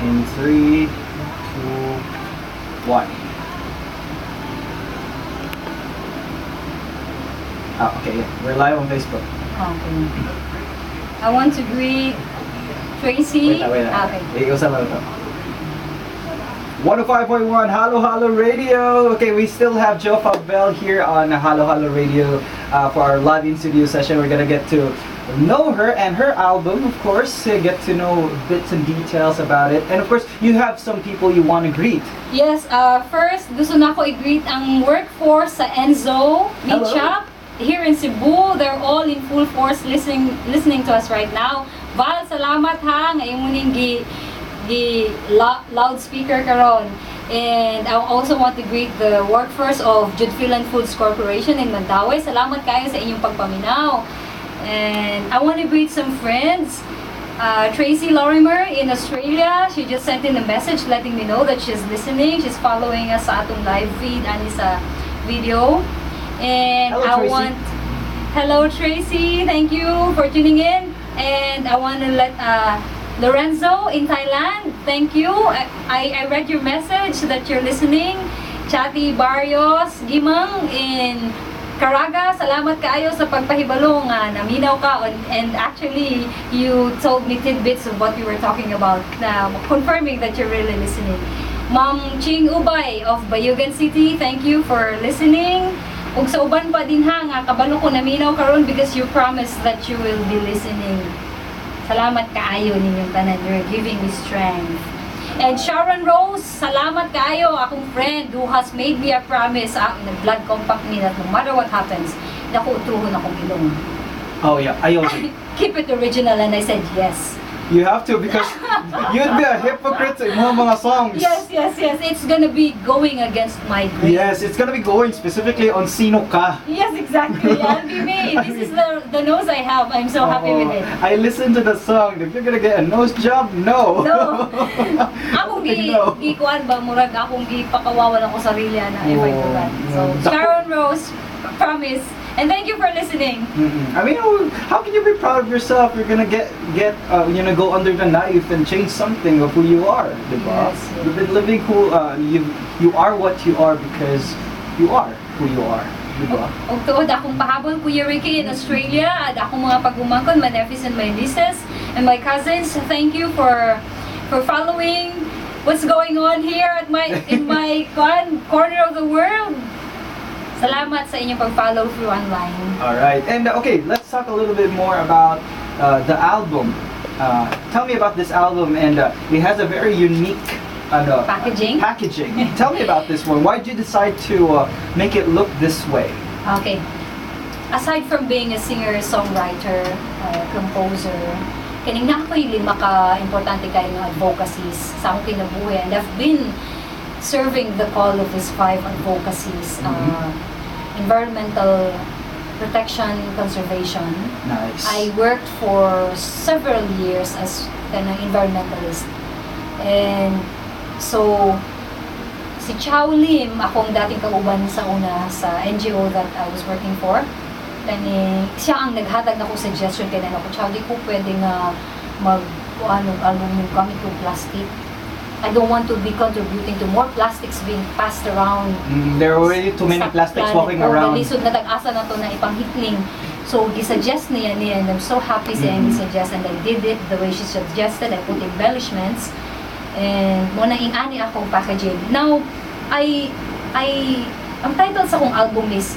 In 3, 2, 1. Okay, we're live on Facebook. Okay. I want to greet Tracy. Wait. Okay. Iusan lang ito. 105.1 Halo Halo Radio. Okay, we still have Jofabelle here on Halo Halo Radio for our live in studio session. We're gonna get to know her and her album, of course, get to know bits and details about it. And of course, you have some people you want to greet. Yes, first, gusto na ko i-greet ang workforce sa Enzo Meat Hello. Shop here in Cebu. They're all in full force listening to us right now. Val, salamat ha. Ngayon mo ning loudspeaker karon. And I also want to greet the workforce of Jofabelle Foods Corporation in Mandaue. Salamat kayo sa inyong pagpaminaw. And I want to greet some friends. Tracy Lorimer in Australia, she just sent in a message letting me know that she's listening. She's following us sa atong live feed ani sa video. And hello Tracy, thank you for tuning in. And I want to let Lorenzo in Thailand, thank you. I read your message that you're listening. Chati Barrios Gimang in Caraga, salamat kaayo sa pagpahibalo nga naminaw ka and actually you told me tidbits of what you were talking about na confirming that you're really listening. Ma'am Ching Ubay of Bayugan City, thank you for listening. Ug sa uban pa din ha nga kabalo ko naminaw karon because you promised that you will be listening. Salamat kaayo ninyong tanan, you're giving me strength. And Sharon Rose, salamat kaayo, akong friend who has made me a promise, nag-blood compact me that no matter what happens, naku utuhon akong ilong. Oh yeah, ayaw. Keep it original, and I said yes. You have to because you'd be a hypocrite in mga songs. Yes. It's gonna be going against my grain. Yes, it's gonna be going specifically on Sino Ka. Yes, exactly. I'll be me. This is the nose I have. I'm so happy with it. I listened to the song. If you're gonna get a nose job, no. No. Akong gikuan ba, murag akong gipakawawan ako sarili na if I do that. So, Sharon Rose, promise. And thank you for listening. I mean, how can you be proud of yourself? You're gonna go under the knife and change something of who you are, diba? Yes. You've been living who you are what you are because you are who you are, diba? Og tuod akong pahabol Kuya Ricky in Australia, at akong mga pagumangkon, my nephews and my nieces and my cousins. Thank you for following what's going on here at in my corner of the world. Salamat sa inyong pag-follow through online. Alright, and okay, let's talk a little bit more about the album. Tell me about this album, and it has a very unique Packaging. Tell me about this one. Why did you decide to make it look this way? Okay. Aside from being a singer, songwriter, composer, kining na ako'y lima ka importante kayo ng advocacies sa akong kinabuhi, and I've been serving the call of these 5 advocacies, environmental protection, conservation. Nice. I worked for several years as an environmentalist. And so, si Chow Lim, akong dating kauban sa una sa NGO that I was working for. Siya ang naghatag na ko suggestion kaya na ako, Chow, di ko pwede nga album yung gamit yung plastic. I don't want to be contributing to more plastics being passed around. There are already too many plastics walking around. Lisod na tag-asa na to na ipanghitling. So, gisuggest niya and I'm so happy siya and suggest, and I did it the way she suggested. I put embellishments and muna ingani akong packaging. Now, ang title sa akong album is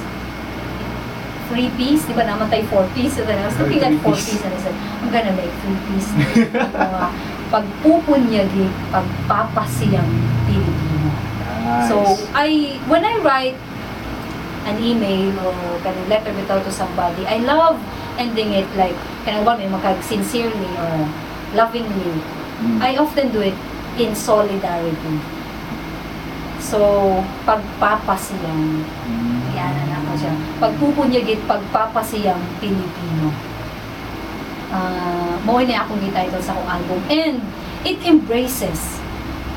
3-piece, di ba naman tayo 4-piece? So then I was looking at 4-piece and I said, I'm gonna make 3-piece. Pagpupunyagi, pagpapasiyang Pilipino. Nice. So, when I write an email or letter bitaw to somebody, I love ending it like, kanang may sincerely or lovingly. I often do it in solidarity. So, pagpapasiyang, yan na ako siya. Pagpupunyagit, pagpapasiyang Pilipino. Mao ni akong gititle sa akong album. And it embraces,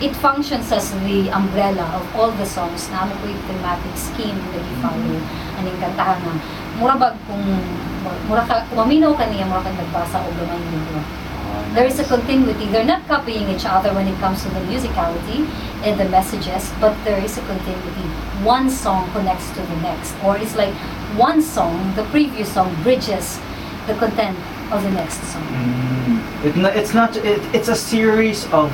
it functions as the umbrella of all the songs na mo ko'y thematic scheme na i-follow. Aning kantahan na, mura bag kung maminaw ka niya, mura kang nagbasa o gamay libro. There is a continuity. They're not copying each other when it comes to the musicality and the messages, but there is a continuity. One song connects to the next, or it's like one song, the previous song bridges the content of the next song. It's not. It's a series of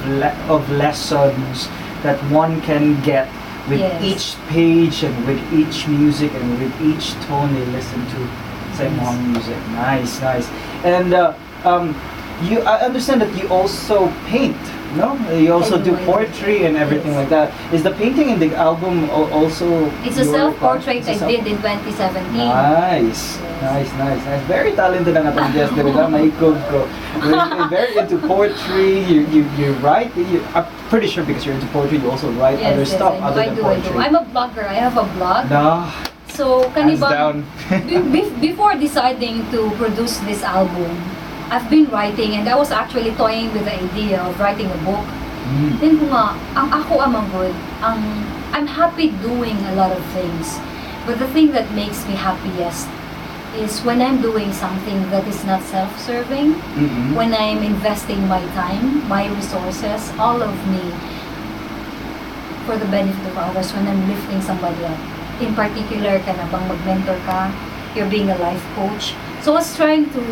lessons that one can get with Yes. each page and with each music and with each tone they listen to sa imong music. Nice, nice. And I understand that you also paint, no? You also I do, do I do. poetry and everything Yes. like that. Is the painting in the album also? It's a your self-portrait part? It's a I did in 2017. Nice. Yes. Nice, nice, nice. Very talented ang atong guest dito na maikog ko. Very into poetry. You write. I'm pretty sure because you're into poetry, you also write other stuff other I than do. poetry. I'm a blogger. I have a blog. Nah, So, hands kanibang, down. before deciding to produce this album, I've been writing and I was actually toying with the idea of writing a book. Then ko nga, ang ako amang good, I'm happy doing a lot of things. But the thing that makes me happiest is when I'm doing something that is not self-serving, when I'm investing my time, my resources, all of me for the benefit of others, when I'm lifting somebody up. In particular, ka na bang mag-mentor ka, you're being a life coach. So I was trying to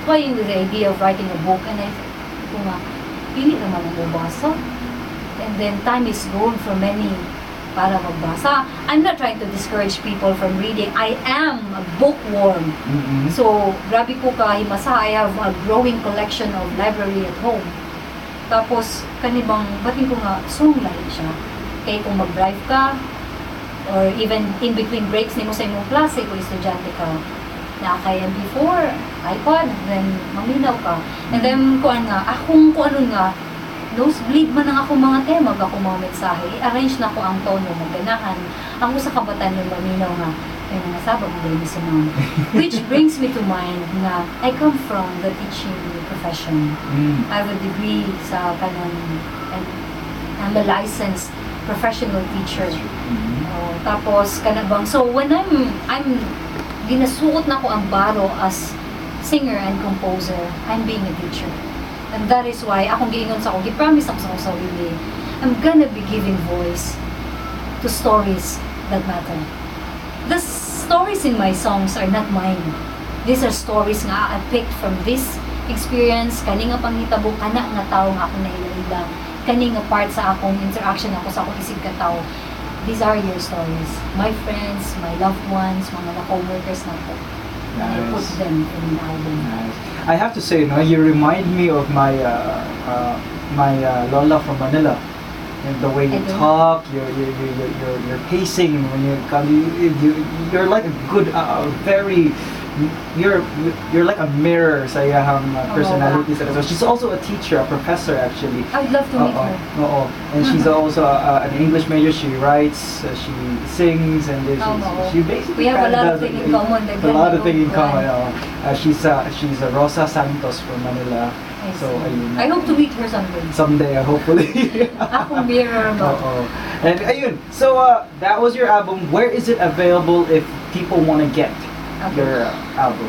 toying with the idea of writing a book, and I ko nga, hindi naman ang mabasa. And then time is gone for many para magbasa. I'm not trying to discourage people from reading. I am a bookworm. So, grabe ko kahimasa. I have a growing collection of library at home. Tapos, kanibang, batin ko nga, songline siya. Kaya kung mag-drive ka, or even in between breaks nimo sa imong klase, kung estudyante ka, na kay MP4, iPod, then maminaw ka. And then, kuan nga, akong kuanon nga, nosebleed man ang ako mga tema, ako mga mensahe, i-arrange na ko ang tono, maganahan. Ang usa ka batan yung maminaw nga, ay mga sabag mo din si ma'am. Which brings me to mind na I come from the teaching profession. I have a degree sa kanang, and I'm a licensed professional teacher. Tapos, kanabang, so when I'm ginasuot na ko ang baro as singer and composer, I'm being a teacher. And that is why, akong giingon sa ako, gipromise ako sa akong sarili, I'm gonna be giving voice to stories that matter. The stories in my songs are not mine. These are stories nga I picked from this experience, kani nga panghitabo, kana nga tao nga akong naila-ila, kani nga part sa akong interaction ako sa akong isig ka tao. These are your stories. My friends, my loved ones, mga co-workers na po. And I put them in an album. Nice. I have to say, no, you remind me of my Lola from Manila. And the way you talk, your pacing when you come, you're like a good, very, you're like a mirror sa iyang personality. So she's also a teacher, a professor actually. I'd love to meet her. And she's also an English major. She writes, she sings, and she basically we have a lot of things in common. A lot of things in common. She's a Rosa Santos from Manila. So ayun. I hope to meet her someday. Someday, hopefully. Akong mirror mo. And ayun. So that was your album. Where is it available if people want to get your album?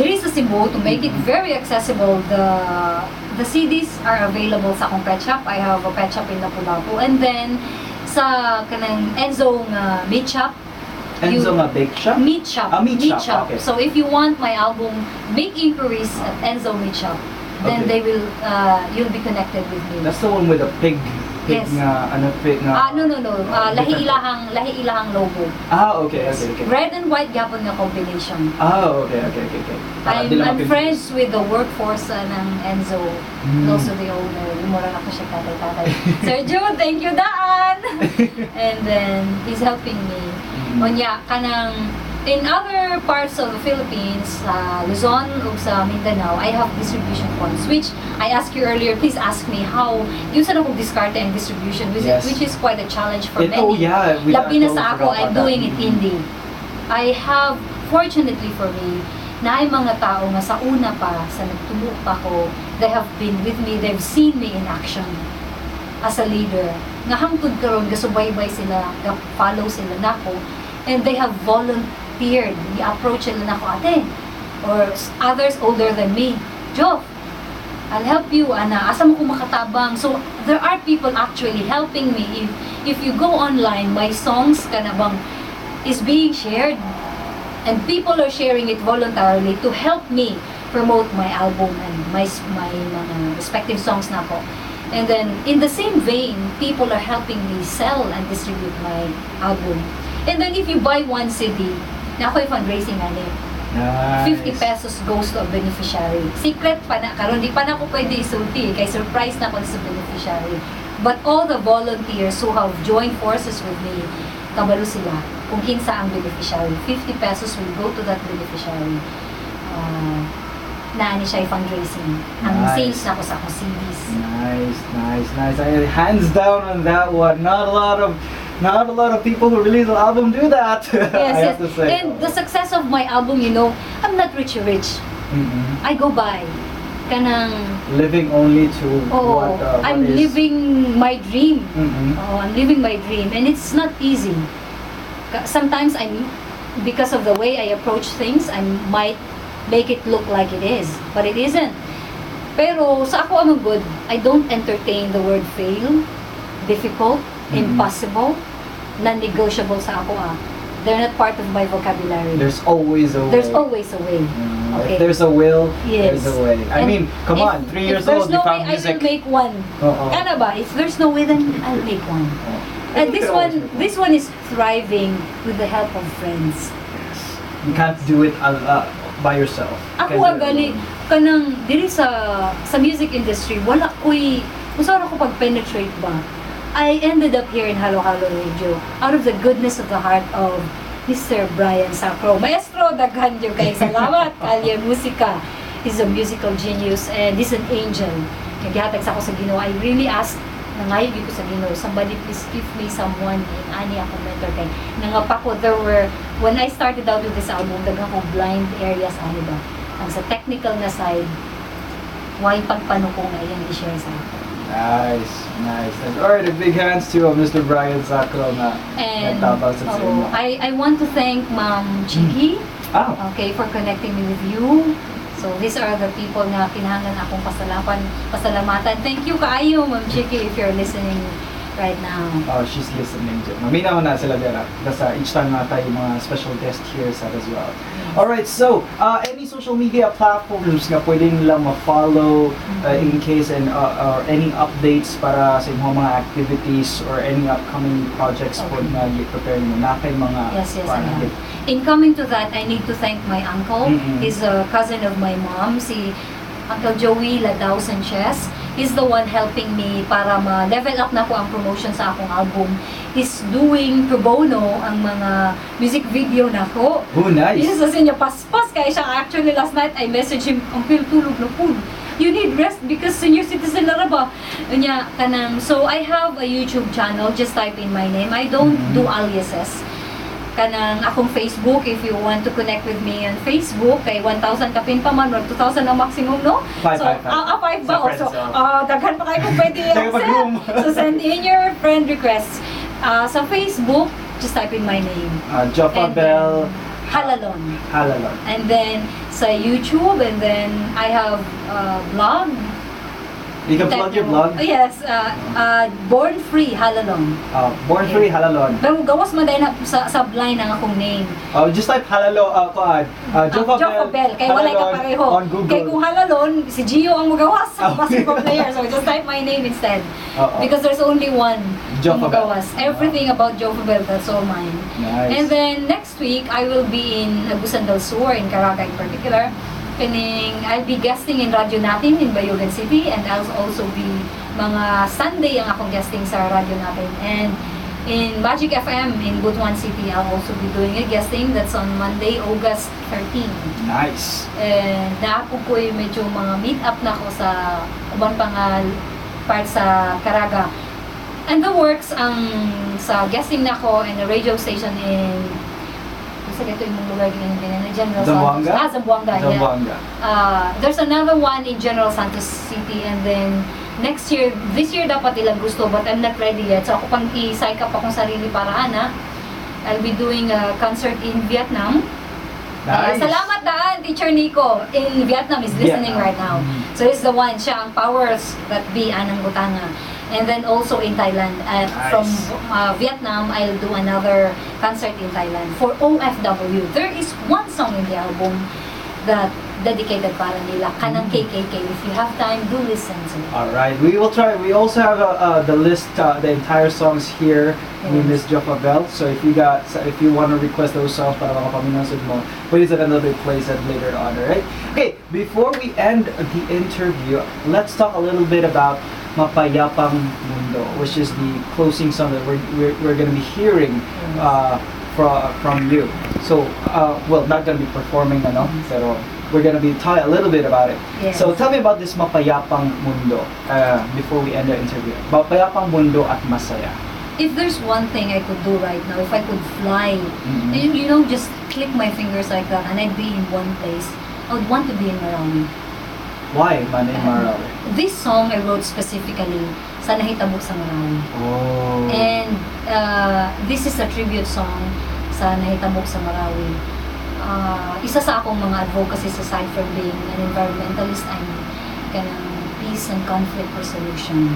There is a Cebu to make it very accessible. The CDs are available sa akong pet shop. I have a pet shop in Lapu-Lapu. And then sa kanang Enzo nga meat shop. Enzo nga bake shop? Meat shop. Meat shop. Okay. So if you want my album, make inquiries at Enzo Meat Shop. Then they will, you'll be connected with me. That's the one with the pig. Yes. Nga, ano, pig nga. No. Lahi ilahang logo. Okay. Red and white gapon nga combination. Okay. I'm friends with the workforce ng Enzo. And also the owner. Lumura na ko siya tatay. Sir Jude, thank you daan! And then, he's helping me. Onya, kanang, in other parts of the Philippines, Luzon o sa Mindanao, I have distribution points, which I asked you earlier, please ask me how, yung saan akong diskarte ang distribution, which is quite a challenge for many. Labi na sa ako, I'm doing it indie. I have, fortunately for me, na ay mga tao nga sa una pa, sa nagtumo pa ko, they have been with me, they've seen me in action as a leader. Nga hangtod karon gasubaybay sila, follow sila nako, and they have volunteered. I-approach sila nako, ate, or others older than me. Jof, I'll help you, ana. Asa mo ko makatabang. So, there are people actually helping me. If you go online, my songs kanabang is being shared. And people are sharing it voluntarily to help me promote my album and my mga respective songs na po. And then, in the same vein, people are helping me sell and distribute my album. And then, if you buy one CD, na ako'y fundraising ani. Nice. 50 pesos goes to a beneficiary. Secret pa na, karon di pa na ako pwede isulti, kay surprise na ako sa beneficiary. But all the volunteers who have joined forces with me, kabalo sila, kung kinsa ang beneficiary. 50 pesos will go to that beneficiary. Naani siya fundraising. Ang Nice. sales na ko sa akong CDs. Nice. Hands down on that one. Not a lot of people who release an album do that. I have to say. And the success of my album, you know, I'm not rich. Mhm. I go by. Kanang, Living only to what I'm is. living my dream. Mhm. I'm living my dream. And it's not easy. Sometimes because of the way I approach things, I might make it look like it is. But it isn't. Pero sa ako, I'm good. I don't entertain the word fail, difficult, impossible, non-negotiable sa ako They're not part of my vocabulary. There's always a way. There's always a way. If Okay. there's a will, Yes. there's a way. I And mean, come on, 3 years if there's old, you no found way, music. I will make one. Ano ba? If there's no way, then I'll make one. And this one is thriving with the help of friends. You can't do it by yourself. Ako gali kanang diri sa music industry, wala ko'y usara ko pag-penetrate ba. I ended up here in Halo Halo Radio out of the goodness of the heart of Mr. Brian Sacro. Maestro, daghan yung kay salamat. Kalye musika. He's a musical genius and he's an angel. Naghihatag sa ako sa Ginoo. I really asked, nangayog ko sa Ginoo, somebody please give me someone in ani ako mentor kay. Nangapa ko, when I started out with this album, daghang ko blind areas ani ba. Ang sa technical na side, why pagpano ko ngayon i-share sa ako. Nice. And alright, big hands to Mr. Brian Sacro na And nagtabang sa inyo. I want to thank Ma'am Chiki, Ah, okay, for connecting me with you. So these are the people na kinahanglan akong pasalamatan. Thank you kaayo, Ma'am Chiki, if you're listening right now. she's listening. Maminaw na sila dera. Kasi each time na tayo mga special guest here sa as well. Alright, so any social media platforms na pwede nila ma-follow in case or any updates para sa inyong mga activities or any upcoming projects po na i-prepare nyo na kay mga Yes, In coming to that, I need to thank my uncle. He's a cousin of my mom, si Uncle Joey Ladao Sanchez. He's the one helping me para ma-level up na ko ang promotion sa akong album. He's doing pro bono ang mga music video na ko. Oh, nice. Yes, kasi niya paspas kaya siya. Actually, last night, I messaged him, Uncle, tulog na po. You need rest because senior citizen na ba? Niya, kanang, so I have a YouTube channel, just type in my name. I don't do aliases. Kanang akong Facebook, if you want to connect with me on Facebook, kay 1,000 kapin pa man, or 2,000 ang maximum, no? 5 ba? Sa So, friends, daghan pa kayo kung pwede Daghan mag-room. So, send in your friend requests. Sa Facebook, just type in my name. Jofabelle Halalon. Halalon. And then, sa YouTube, and then, I have a blog. You can plug your blog. Yes, Born Free Halalon. Born Free Halalon. Pero gawas man dahil na sa blind ang akong name. Just type Halalo, Jofabelle. Kay walay ka pareho. On Google. Kay kung Halalon, si Gio ang magawas sa basketball player. So just type my name instead. Because there's only one Jofabelle. magawas. Everything about Jofabelle, that's all mine. Nice. And then next week, I will be in Agusan del Sur, in Caraga in particular. I'll be guesting in Radio Natin in Bayugan City, and I'll also be mga Sunday ang akong guesting sa Radio Natin. And in Magic FM in Butuan City, I'll also be doing a guesting. That's on Monday, August 13. Nice. And naako ko medyo mga meet up na ko sa ubang pang part sa Caraga. And the works ang sa guesting na ko in a radio station in sa dito yung lugar din General Zamboanga? Santos. Zamboanga, yeah. Zamboanga. There's another one in General Santos City, and then this year dapat ilang gusto, but I'm not ready yet. So ako pang i-psych up akong sarili para I'll be doing a concert in Vietnam Nice. Salamat daan, Teacher Nico. In Vietnam is listening Vietnam. right now. So he's the one, siya ang powers that be anang butana. And then also in Thailand. At Nice. from Vietnam, I'll do another concert in Thailand for OFW. There is one song in the album that dedicated para nila, kanang KKK. If you have time, do listen to it. All right, we will try. We also have the list, the entire songs here with Miss Jofabelle. So if you want to request those songs para makapaminasod mo, please at another place at later on. All right. Okay. Before we end the interview, let's talk a little bit about Mapayapang Mundo, which is the closing song that we're going to be hearing from you. So, well, not going to be performing, no? Pero we're going to be talking a little bit about it. Yes. So, tell me about this Mapayapang Mundo before we end the interview. Mapayapang Mundo at Masaya. If there's one thing I could do right now, if I could fly, you know, just click my fingers like that and I'd be in one place, I would want to be in Marawi. Why Manay Marawi? This song I wrote specifically sa Nahitabok sa Marawi. Oh. And this is a tribute song sa Nahitabok sa Marawi. Isa sa akong mga advocacies aside from being an environmentalist, I'm kanang peace and conflict resolution.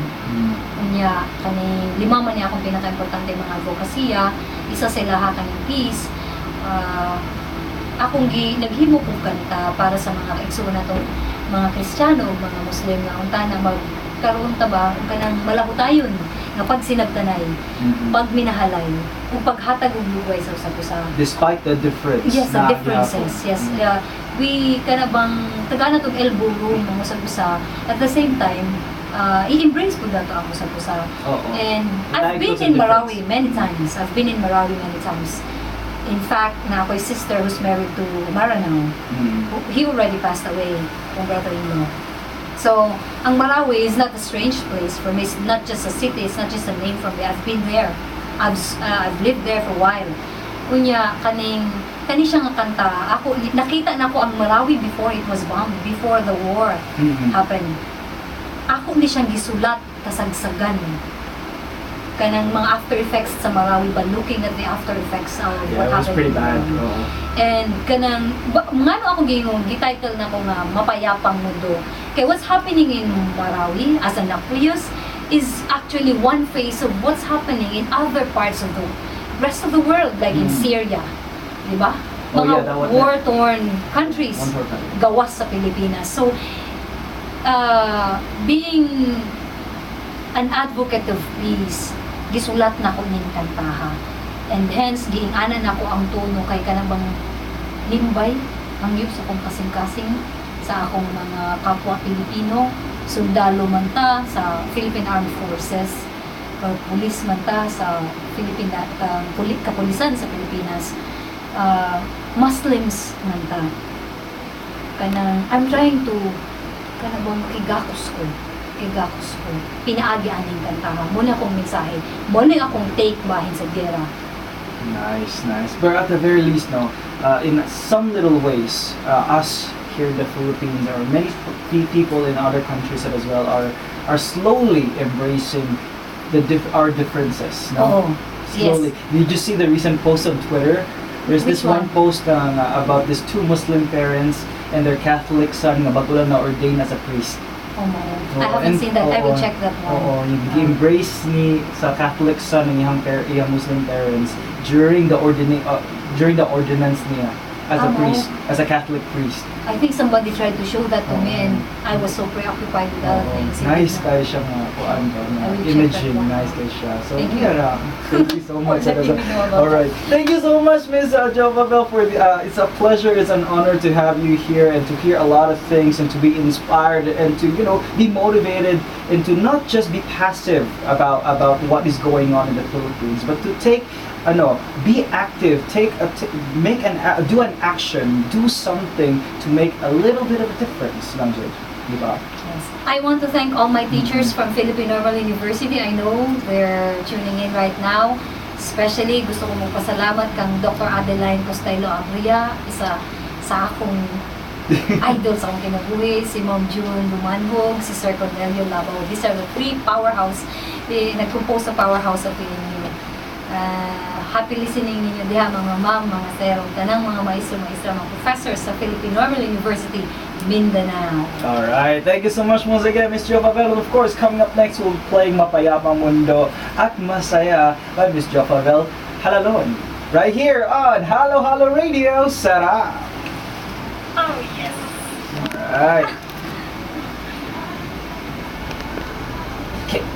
Unya, kaning lima man niya akong pinaka-importante mga advokasya, isa sila ha kaning peace. Akong naghimo kong kanta para sa mga igsoon na tong mga Kristiyano, mga Muslim na unta na magkaroon ta ba kanang malahutayon nga pag sinabtanay, pag minahalay, ug paghatag og lugay sa usa-usa. Despite the difference. Yes, the differences. Yes. We kana bang tagana tong elbow room ng usa-usa. At the same time, i-embrace ko dato ang usa-usa. And I've been in Marawi many times. In fact, na ako'y sister who's married to Maranao. He already passed away, kung brother-in-law. So, ang Marawi is not a strange place for me. It's not just a city, it's not just a name for me. I've been there. I've lived there for a while. Unya, kani siya nga kanta, nakita na ko ang Marawi before it was bombed, before the war happened. Ako ni siyang gisulat, kasagsagan. Kanang mga after effects sa Marawi ba, looking at the after effects of what happened. It was pretty bad. And kanang, ngano ako gititle na ko nga Mapayapang Mundo. Okay, what's happening in Marawi as a nucleus is actually one face of what's happening in other parts of the rest of the world, like in Syria. Diba? Mga war-torn countries gawas sa Pilipinas. So, being an advocate of peace, gisulat na ko ning kantaha. And hence, giingana na ko ang tono kay kanang limbay, ang yun sa kong kasing-kasing sa akong mga kapwa Pilipino, sundalo man ta sa Philippine Armed Forces, pulis man ta sa kapulisan sa Pilipinas, Muslims man ta. I'm trying to kigakos ko. Pinaagi aning kantaha. Muna akong mensahe. Muna akong take bahin sa gera. Nice. But at the very least, in some little ways, us here in the Philippines, or many people in other countries as well, are slowly embracing our differences. No? Slowly. Yes. Did you see the recent post on Twitter? There's Which this one post about these two Muslim parents and their Catholic son na bagulang na ordained as a priest. I haven't seen that. I will check that one. Yung embrace ni sa Catholic son ng iyang Muslim parents during the ordinance niya as a priest, as a Catholic priest. I think somebody tried to show that to me and I was so preoccupied with other things. Nice kayo siya imaging. Nice kayo siya. So, thank you so much. Alright. Thank you so much, Miss Jofabelle, for it's a pleasure, it's an honor to have you here and to hear a lot of things and to be inspired and to, be motivated and to not just be passive about what is going on in the Philippines, but to be active, do an action, do something to make a little bit of a difference. Diba? Yes. I want to thank all my teachers from Philippine Normal University. I know they're tuning in right now. Especially, gusto ko magpasalamat kang Dr. Adeline Costello Abria, isa sa akong idol sa akong kinabuhi, si Ma'am June Lumanhog, si Sir Cornelio Labaw. These are the three powerhouse, nag-compose sa powerhouse of PNU. Happy listening ninyo diha mga ma'am, mga sir, tanang mga maestro-maestra, mga professors sa Philippine Normal University, Mindanao. Alright, thank you so much once again, Miss Jofabelle. Of course, coming up next, we'll be playing Mapayapang Mundo at Masaya by Miss Jofabelle Halalon. Right here on Halo Halo Radio, Sarap! Oh, yes! Alright.